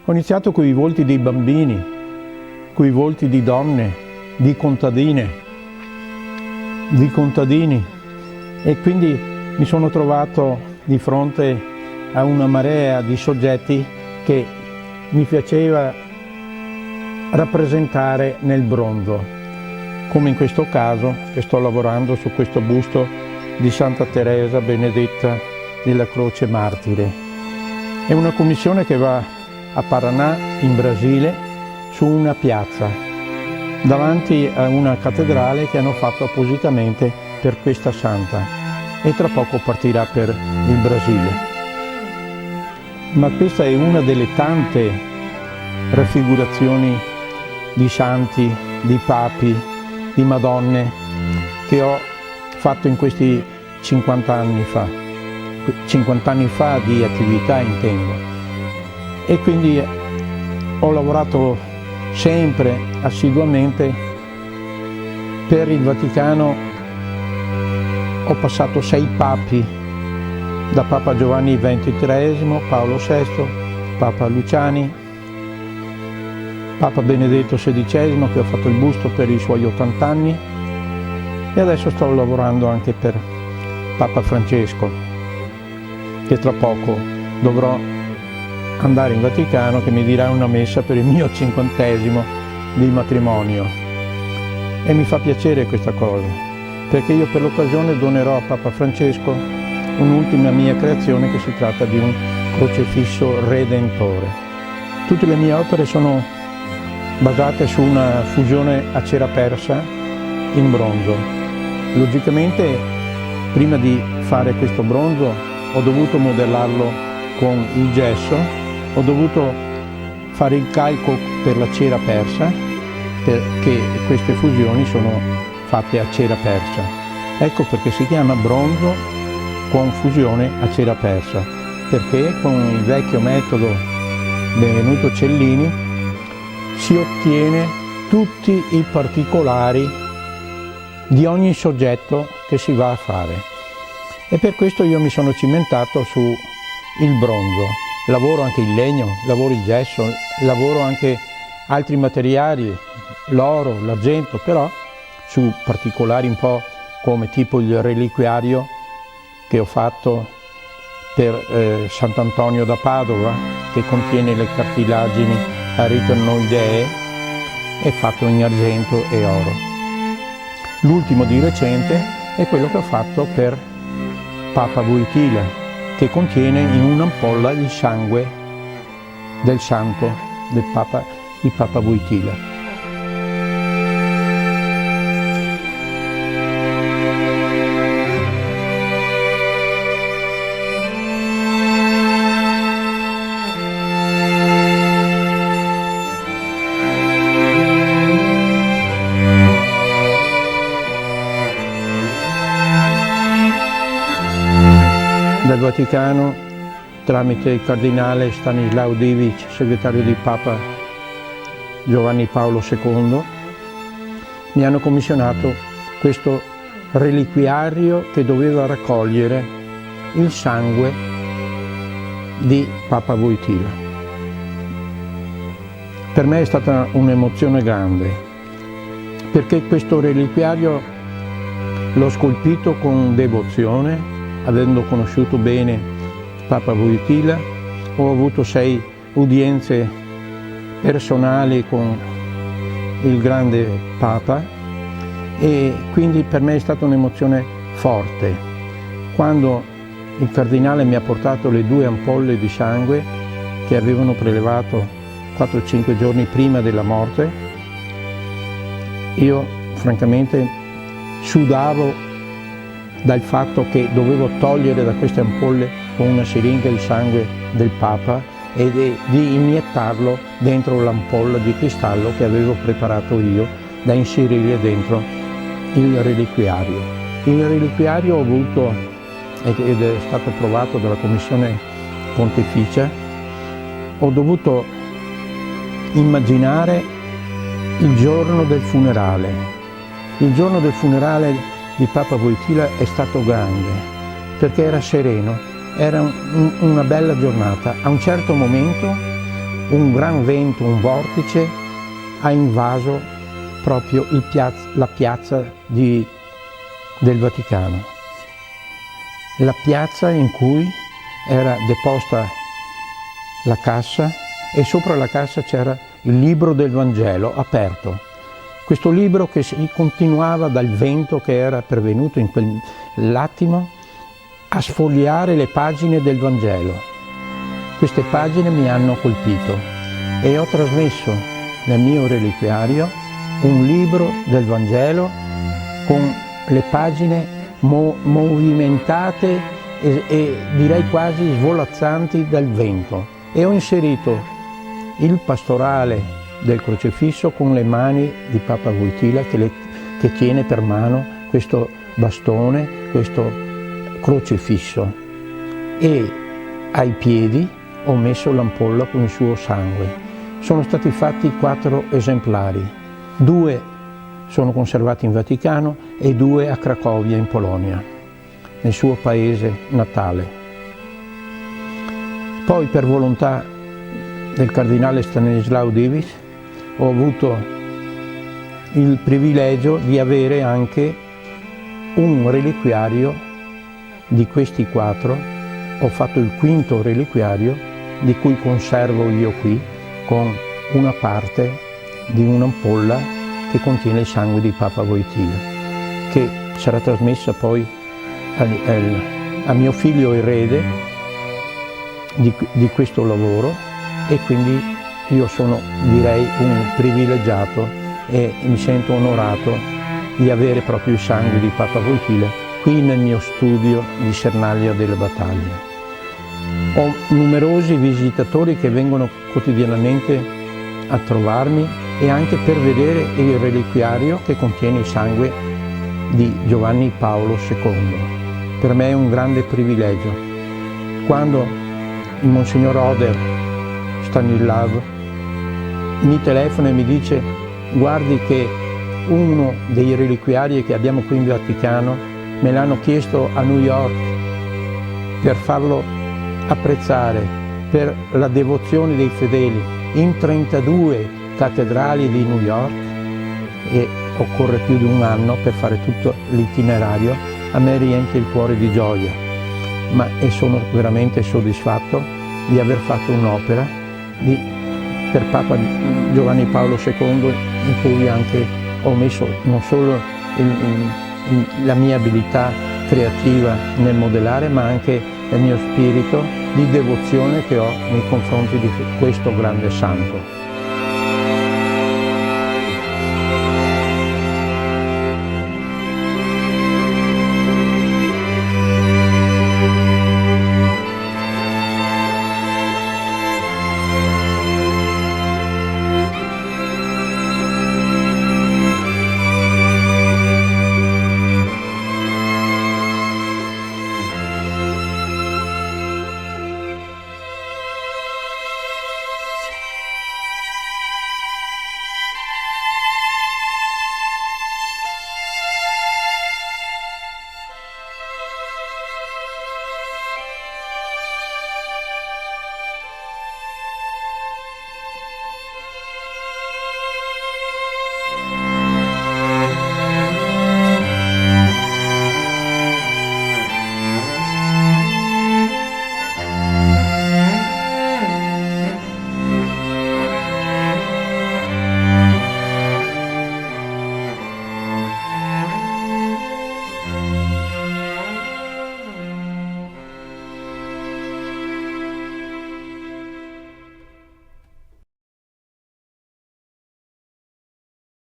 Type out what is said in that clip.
Ho iniziato con i volti dei bambini, con i volti di donne, di contadini, e quindi mi sono trovato di fronte a una marea di soggetti che mi piaceva rappresentare nel bronzo, come in questo caso che sto lavorando su questo busto di Santa Teresa Benedetta della Croce Martire. È una commissione che va a Paraná, in Brasile, su una piazza, davanti a una cattedrale che hanno fatto appositamente per questa santa, e tra poco partirà per il Brasile. Ma questa è una delle tante raffigurazioni di santi, di papi, di madonne che ho fatto in questi 50 anni fa. 50 anni fa di attività intendo. E quindi ho lavorato sempre assiduamente per il Vaticano. Ho passato 6 papi, da Papa Giovanni XXIII, Paolo VI, Papa Luciani, Papa Benedetto XVI, che ho fatto il busto per i suoi 80 anni, e adesso sto lavorando anche per Papa Francesco, che tra poco dovrò andare in Vaticano, che mi dirà una messa per il mio 50° di matrimonio. E mi fa piacere questa cosa, perché io per l'occasione donerò a Papa Francesco un'ultima mia creazione, che si tratta di un crocifisso redentore. Tutte le mie opere sono basate su una fusione a cera persa in bronzo. Logicamente, prima di fare questo bronzo ho dovuto modellarlo con il gesso, ho dovuto fare il calco per la cera persa, perché queste fusioni sono fatte a cera persa. Ecco perché si chiama bronzo con fusione a cera persa, perché con il vecchio metodo Benvenuto Cellini si ottiene tutti i particolari di ogni soggetto che si va a fare. E per questo io mi sono cimentato su il bronzo. Lavoro anche il legno, lavoro il gesso, lavoro anche altri materiali, l'oro, l'argento, però su particolari un po' come tipo il reliquiario che ho fatto per Sant'Antonio da Padova, che contiene le cartilagini aritanoidee, è fatto in argento e oro. L'ultimo di recente è quello che ho fatto per Papa Wojtyla, che contiene in un'ampolla il sangue del santo di Papa Wojtyla. Dal Vaticano, tramite il cardinale Stanislao Divic, segretario di Papa Giovanni Paolo II, mi hanno commissionato questo reliquiario che doveva raccogliere il sangue di Papa Wojtyla. Per me è stata un'emozione grande, perché questo reliquiario l'ho scolpito con devozione. Avendo conosciuto bene Papa Wojtyla, ho avuto 6 udienze personali con il grande Papa, e quindi per me è stata un'emozione forte. Quando il cardinale mi ha portato le 2 ampolle di sangue che avevano prelevato 4-5 giorni prima della morte, io francamente sudavo dal fatto che dovevo togliere da queste ampolle con una siringa il sangue del Papa e di iniettarlo dentro l'ampolla di cristallo che avevo preparato io da inserire dentro il reliquiario. Il reliquiario ho avuto, ed è stato approvato dalla Commissione Pontificia, ho dovuto immaginare il giorno del funerale. Il giorno del funerale di Papa Wojtyla è stato grande, perché era sereno, era una bella giornata. A un certo momento un gran vento, un vortice, ha invaso proprio la piazza del Vaticano. La piazza in cui era deposta la cassa e sopra la cassa c'era il libro del Vangelo aperto. Questo libro che si continuava dal vento che era pervenuto in quell'attimo a sfogliare le pagine del Vangelo. Queste pagine mi hanno colpito e ho trasmesso nel mio reliquiario un libro del Vangelo con le pagine movimentate e direi quasi svolazzanti dal vento, e ho inserito il pastorale del crocifisso con le mani di Papa Wojtyla che tiene per mano questo bastone, questo crocifisso, e ai piedi ho messo l'ampolla con il suo sangue. Sono stati fatti 4 esemplari, 2 sono conservati in Vaticano e 2 a Cracovia in Polonia, nel suo paese natale. Poi, per volontà del cardinale Stanislaw Diviš, ho avuto il privilegio di avere anche un reliquiario di questi 4. Ho fatto il 5° reliquiario, di cui conservo io qui, con una parte di un'ampolla che contiene il sangue di Papa Wojtyla, che sarà trasmessa poi a mio figlio erede di questo lavoro, e quindi io sono, direi, un privilegiato e mi sento onorato di avere proprio il sangue di Papa Wojtyla qui nel mio studio di Cernaglia delle Battaglie. Ho numerosi visitatori che vengono quotidianamente a trovarmi, e anche per vedere il reliquiario che contiene il sangue di Giovanni Paolo II. Per me è un grande privilegio. Quando il Monsignor Oder Stanislav mi telefona e mi dice: guardi che uno dei reliquiari che abbiamo qui in Vaticano me l'hanno chiesto a New York per farlo apprezzare per la devozione dei fedeli in 32 cattedrali di New York, e occorre più di un anno per fare tutto l'itinerario, a me riempie il cuore di gioia, e sono veramente soddisfatto di aver fatto un'opera per Papa Giovanni Paolo II, in cui anche ho messo non solo la mia abilità creativa nel modellare, ma anche il mio spirito di devozione che ho nei confronti di questo grande santo.